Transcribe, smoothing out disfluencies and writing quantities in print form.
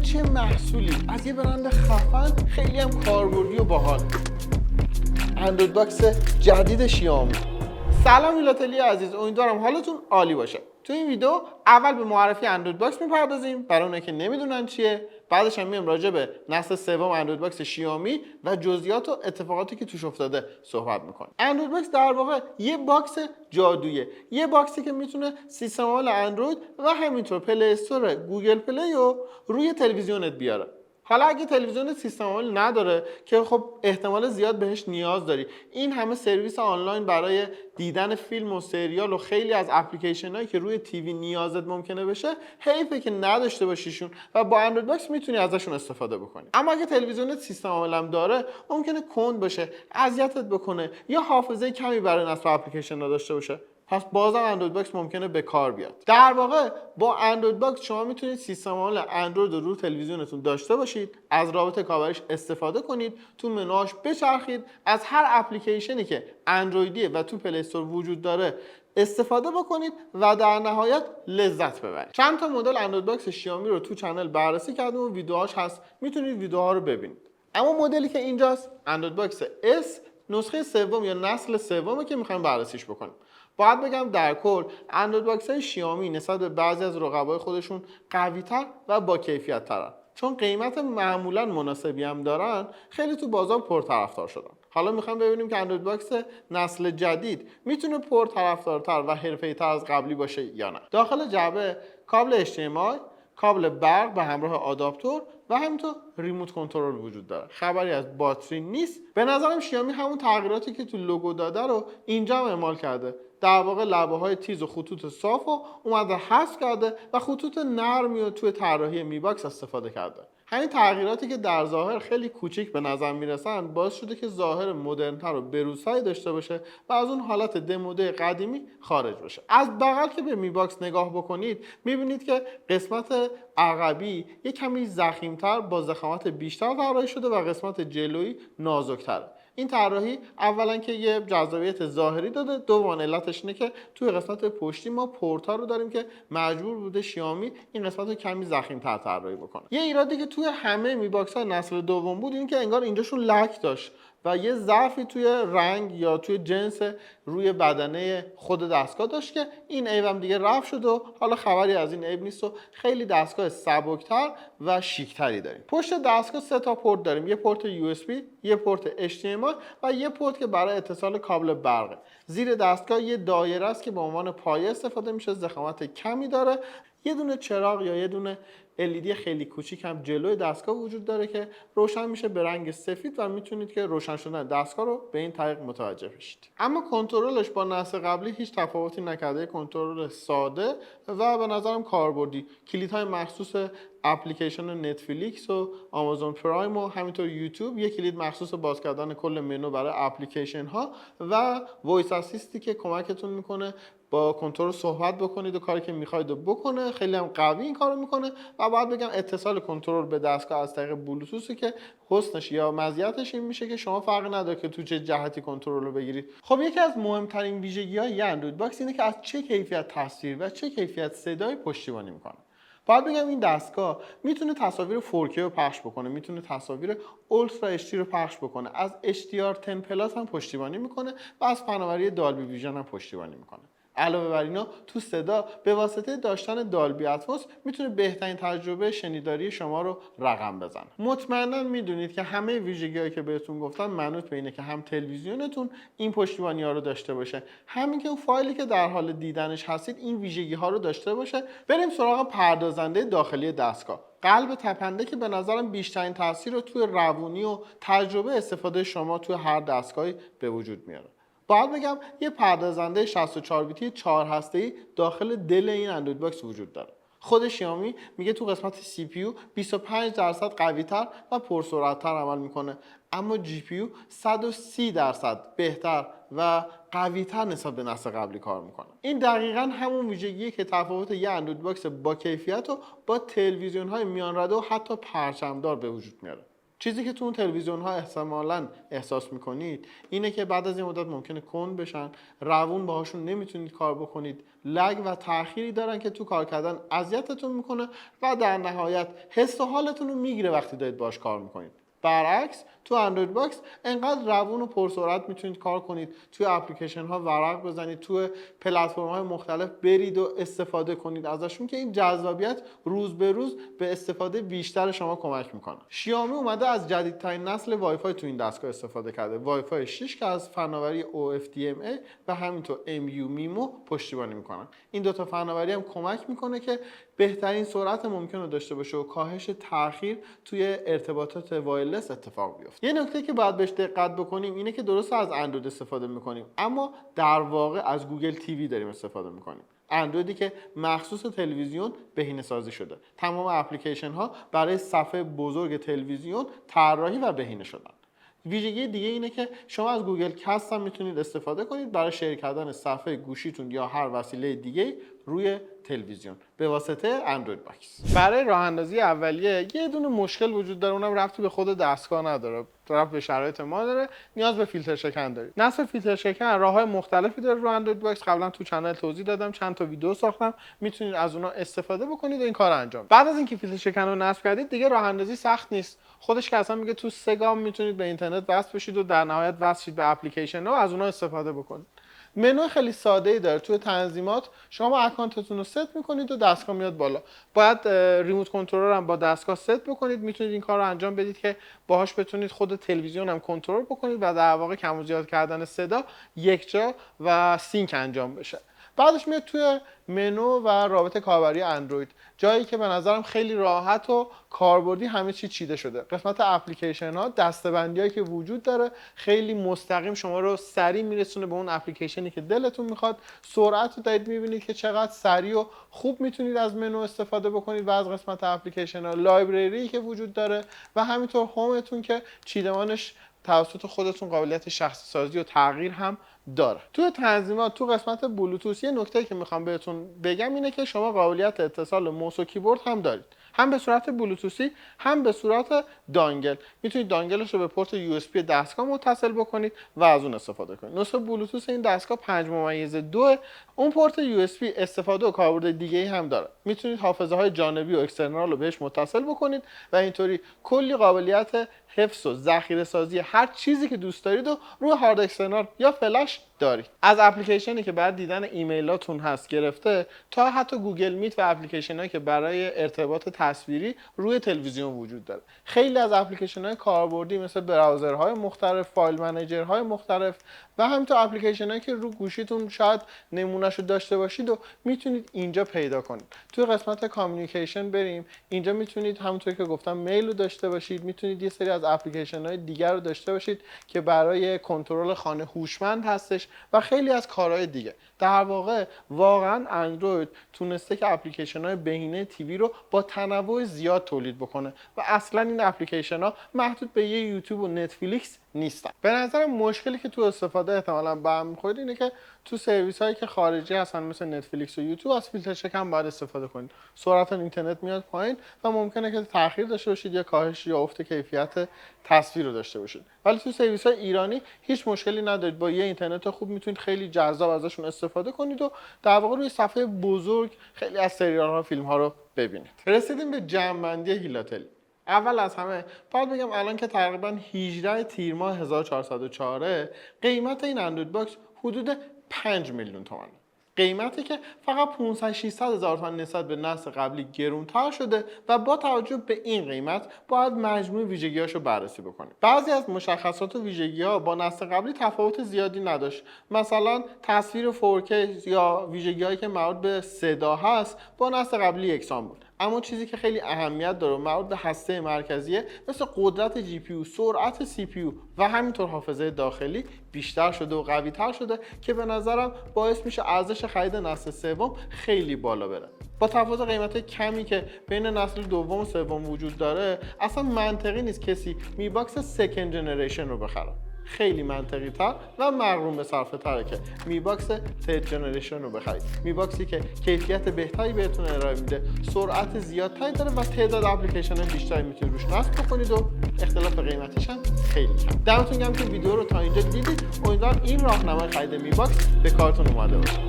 چه محصولی از یه برند خفن خیلی هم کاربردی و باحال. اندروید باکس جدید شیائومی. سلام میلاتلی عزیز، امیدوارم حالتون عالی باشه. تو این ویدیو اول به معرفی اندروید باکس میپردازیم برای اونایی که نمیدونن چیه، بعدش هم میام راجع به نسل سوم اندروید باکس شیائومی و جزئیات و اتفاقاتی که توش افتاده صحبت میکنیم. اندروید باکس در واقع یه باکس جادویی، یه باکسی که میتونه سیستم عامل اندروید و همینطور پلی استور گوگل پلی رو روی تلویزیونت بیاره. حالا اگه تلویزیون سیستم عامل نداره که خب احتمال زیاد بهش نیاز داری، این همه سرویس آنلاین برای دیدن فیلم و سریال و خیلی از اپلیکیشن هایی که روی تیوی نیازت ممکنه بشه حیفه که نداشته باشیشون و با اندروید باکس میتونی ازشون استفاده بکنی. اما اگه تلویزیونت سیستم عامل هم داره ممکنه کند باشه، اذیتت بکنه یا حافظه کمی برای نصب اپلیکیشن داشته باشه، پس بازم اندروید باکس ممکنه به کار بیاد. در واقع با اندروید باکس شما میتونید سیستم عامل اندروید رو تلویزیونتون داشته باشید، از رابط کاورش استفاده کنید، تو منوهاش بچرخید، از هر اپلیکیشنی که اندرویدیه و تو پلی استور وجود داره استفاده بکنید و در نهایت لذت ببرید. چند تا مدل اندروید باکس شیائومی رو تو چنل بررسی کردم و ویدیوهاش هست، میتونید ویدیوها رو ببینید. اما مدلی که اینجاست اندروید باکس S نسخه سوم یا نسل سومه که میخوایم بررسیش بکنیم. باید بگم در کل اندروید باکس های شیائومی نسبت به بعضی از رقبای خودشون قوی‌تر و با کیفیت ترن، چون قیمت معمولا مناسبی هم دارن خیلی تو بازار پرطرفدار شدن. حالا میخوایم ببینیم که اندروید باکس نسل جدید میتونه پرطرفدارتر و حرفه‌ای‌تر از قبلی باشه یا نه. داخل جعبه کابل HDMI، کابل برق به همراه آداپتور و همینطور ریموت کنترل وجود داره. خبری از باتری نیست. به نظرم شیائومی همون تغییراتی که تو لوگو داده رو اینجا هم اعمال کرده. در واقع لبه های تیز و خطوط صاف رو اومده حذف کرده و خطوط نرمی رو توی طراحی می باکس استفاده کرده. همین تغییراتی که در ظاهر خیلی کوچیک به نظر میرسن باعث شده که ظاهر مدرن‌تر و بروزهایی داشته باشه و از اون حالت دموده قدیمی خارج بشه. از بغل که به می باکس نگاه بکنید میبینید که قسمت عقبی یک کمی ضخیم‌تر با ضخامت بیشتر طراحی شده و قسمت جلویی نازک‌تره. این طراحی اولا که یه جذابیت ظاهری داده، دوم علتش اینه که توی قسمت پشتی ما پورتا رو داریم که مجبور بوده شیائومی این قسمت رو کمی ضخیم‌تر طراحی بکنه. یه ایرادی که توی همه می باکس‌ها نسل دوم بود این که انگار اینجاشون لک داشت و یه ضعفی توی رنگ یا توی جنس روی بدنه خود دستگاه داشت که این عیبم دیگه رفع شد و حالا خبری از این عیب نیست و خیلی دستگاه سبکتر و شیکتری داریم. پشت دستگاه 3 تا پورت داریم، یه پورت USB، یه پورت HDMI و یه پورت که برای اتصال کابل برقه. زیر دستگاه یه دایره است که به عنوان پایه استفاده میشه، ضخامت کمی داره. یه دونه چراغ یا یه دونه LED خیلی کوچیک هم جلوی دستگاه وجود داره که روشن میشه به رنگ سفید و میتونید که روشن شدن دستگاه رو به این طریق متوجه بشید. اما کنترلش با نسل قبلی هیچ تفاوتی نکرده، کنترل ساده و به نظرم کاربردی. کلیدهای مخصوص اپلیکیشن نتفلیکس و آمازون پرایم و همینطور یوتیوب، یک کلید مخصوص باز کردن کل منو برای اپلیکیشن ها و وایس اسیستی که کمکتون میکنه با کنترل صحبت بکنید و کاری که میخواید رو بکنه. خیلی هم قوی این کارو میکنه و باید بگم اتصال کنترل به دستگاه از طریق بلوتوثه که حسنش یا مزیتش این میشه که شما فرقی نداره که تو چه جهتی کنترل رو بگیرید. خب یکی از مهمترین ویژگی‌های اندروید باکس اینه که از چه کیفیت تصویر و چه کیفیت صدایی پشتیبانی میکنه. باید بگم این دستگاه میتونه تصاویر 4K رو پخش بکنه، میتونه تصاویر اولترا HD رو پخش بکنه، از HDR10 پلاس هم پشتیبانی میکنه و از فناوری دالبی ویژن هم پشتیبانی میکنه. علاوه بر اینا تو صدا به واسطه داشتن دالبی اتموس میتونه بهترین تجربه شنیداری شما رو رقم بزنه. مطمئنا میدونید که همه ویژگی‌هایی که بهتون گفتم منوط به اینه که هم تلویزیونتون این پشتیبانی‌ها رو داشته باشه، همین که اون فایلی که در حال دیدنش هستید این ویژگی‌ها رو داشته باشه. بریم سراغ پردازنده داخلی دستگاه. قلب تپنده که به نظرم بیشترین تاثیر رو توی روونی و تجربه استفاده شما توی هر دستگاهی به وجود میاره. باید بگم یه پردازنده 64 بیتی 4 هسته‌ای داخل دل این اندروید باکس وجود داره. خود شیائومی میگه تو قسمت CPU 25% قوی‌تر و پرسرعت‌تر عمل میکنه، اما GPU 130% بهتر و قوی‌تر نسبت به نسل قبلی کار میکنه. این دقیقاً همون ویژگیه که تفاوت یه اندروید باکس با کیفیت رو با تلویزیون‌های میانرده و حتی پرچمدار به وجود میاره. چیزی که تو اون تلویزیون ها احتمالاً احساس میکنید اینه که بعد از این مدت ممکنه کند بشن، روون باهاشون نمیتونید کار بکنید، لگ و تأخیری دارن که تو کار کردن اذیتتون میکنه و در نهایت حس و حالتون رو میگیره وقتی دارید باهاش کار میکنید. برعکس تو اندروید باکس انقدر روون و پرسرعت میتونید کار کنید، توی اپلیکیشن ها ورق بزنید، توی پلتفرم های مختلف برید و استفاده کنید ازشون که این جذابیت روز به روز به استفاده بیشتر شما کمک میکنه. شیائومی اومده از جدیدترین نسل وای فای تو این دستگاه استفاده کرده، وای فای 6 که از فناوری OFDMA و همینطور MU میمو پشتیبانی میکنن. این دو تا فناوری هم کمک میکنه که بهترین سرعت ممکن رو داشته باشه و کاهش تاخیر توی ارتباطات وایرلس اتفاق بیفته. یه نکته که باید بهش دقت بکنیم اینه که درست از اندروید استفاده میکنیم اما در واقع از گوگل تیوی داریم استفاده میکنیم. اندرویدی که مخصوص تلویزیون بهینه‌سازی شده. تمام اپلیکیشن ها برای صفحه بزرگ تلویزیون طراحی و بهینه شدن. ویژگی دیگه اینه که شما از گوگل کست هم میتونید استفاده کنید برای شیر کردن صفحه گوشیتون یا هر وسیله دیگه روی تلویزیون به واسطه اندروید باکس. برای راه اندازی اولیه یه دونه مشکل وجود داره، اونم ربطی به خود دستگاه نداره، ربط به شرایط ما داره. نیاز به فیلتر شکن دارید. نصب فیلتر شکن راههای مختلفی داره رو اندروید باکس. قبلا تو کانال توضیح دادم، چند تا ویدیو ساختم، میتونید از اونها استفاده بکنید و این کارو انجام. بعد از اینکه فیلتر شکن رو نصب کردید دیگه راه اندازی سخت نیست. خودش که اصلا میگه تو 3 گام میتونید به اینترنت وصل بشید و در نهایت وصل شید به اپلیکیشن ها و از اونها استفاده بکنید. منو خیلی ساده ای داره. توی تنظیمات شما اکانتتون رو ست میکنید و دستگاه میاد بالا. باید ریموت کنترل هم با دستگاه ست بکنید. میتونید این کار رو انجام بدید که باهاش بتونید خود تلویزیون هم کنترل بکنید و در واقع کم و زیاد کردن صدا یک جا و سینک انجام بشه. بعدش میاد توی منو و رابط کاربری اندروید، جایی که به نظرم خیلی راحت و کاربردی همه چی چیده شده. قسمت اپلیکیشن ها، دسته‌بندی‌هایی که وجود داره خیلی مستقیم شما رو سریع میرسونه به اون اپلیکیشنی که دلتون میخواد. سرعت رو دارید میبینید که چقدر سریع و خوب میتونید از منو استفاده بکنید و از قسمت اپلیکیشن ها، لایبرری که وجود داره و همینطور هومتون که چیدمانش توسط خودتون قابلیت شخصی سازی و تغییر هم داره. توی تنظیمات تو قسمت بلوتوث یه نکته که میخوام بهتون بگم اینه که شما قابلیت اتصال موس و کیبورد هم دارید، هم به صورت بلوتوثی هم به صورت دانگل. میتونید دانگلش رو به پورت یو اس بی دستگاه متصل بکنید و از اون استفاده کنید. نسخه بلوتوث این دستگاه 5.2، اون پورت یو اس بی استفاده و کاربرد دیگه‌ای هم داره. میتونید حافظه های جانبی و اکسترنال رو بهش متصل بکنید و اینطوری کلی قابلیت حفظ و ذخیره سازی هر چیزی که دوست دارید و روی هارد اکسترنال یا فلش دارید. از اپلیکیشنی که برای دیدن ایمیلاتون هست گرفته تا حتی گوگل میت و اپلیکیشنایی که برای ارتباط تصویری روی تلویزیون وجود داره. خیلی از اپلیکیشن‌های کاربردی مثل براوزرهای مختلف، فایل منیجرهای مختلف و همینطور اپلیکیشنایی که رو گوشیتون شاید نمونهشو داشته باشید و میتونید اینجا پیدا کنید. توی قسمت کامیونیکیشن بریم. اینجا میتونید همونطور که گفتم میل رو داشته باشید، میتونید یه سری از اپلیکیشن‌های دیگر رو داشته باشید که برای کنترل خانه هوشمند هستش و خیلی از کارهای دیگه. در واقع واقعا اندروید تونسته که اپلیکیشن‌های بهینه تیوی رو با تنوع زیاد تولید بکنه و اصلا این اپلیکیشن‌ها محدود به یه یوتیوب و نتفلیکس نیستن. به نظرم مشکلی که تو استفاده احتمالاً به هم می‌خورید اینه که تو سرویس هایی که خارجی هستن مثل نتفلیکس و یوتیوب از فیلتر شکن باید استفاده کنید. سرعت اینترنت میاد پایین و ممکنه که تأخیر داشته باشید یا کاهش یا افت کیفیت تصویر رو داشته باشید. ولی تو سرویس های ایرانی هیچ مشکلی ندارید، با یه اینترنت خوب میتونید خیلی جذاب ازشون استفاده کنید و در واقع روی صفحه بزرگ خیلی از سریال ها و فیلم ها رو ببینید. رسیدیم به جمع‌بندی هیلاتلی. اول از همه باید بگم الان که تقریبا 18 تیر ماه 1404 قیمت این اندروید باکس حدود 5 میلیون تومانه. قیمتی که فقط 500-600 هزار تومان نسبت به نسل قبلی گرونتر شده و با توجه به این قیمت باید مجموع ویژگی‌هاشو بررسی بکنیم. بعضی از مشخصات و ویژگی‌ها با نسل قبلی تفاوت زیادی نداشت. مثلا تصویر 4K یا ویژگی‌هایی که مربوط به صدا هست با نسل قبلی یکسان بود. اما چیزی که خیلی اهمیت داره مربوط به هسته مرکزیه، مثل قدرت جی پی یو، سرعت سی پی یو و همینطور حافظه داخلی بیشتر شده و قوی تر شده که به نظرم باعث میشه ارزش خرید نسل سوم خیلی بالا بره. با تفاوت قیمت کمی که بین نسل دوم و سوم وجود داره، اصلا منطقی نیست کسی می باکس سکند جنریشن رو بخره. خیلی منطقی تر و مغروم به صرفه تره که می باکس ترد جنریشن رو بخرید. می باکسی که کیفیت بهتری بهتون ارائه میده، سرعت زیادتری داره و تعداد اپلیکیشن بیشتری میتونید روش نصب بکنید و اختلاف قیمتش هم خیلی کم. دمتون گرم که ویدیو رو تا اینجا دیدید. امیدوارم این راهنمای خرید می باکس به کارتون اومده باشه.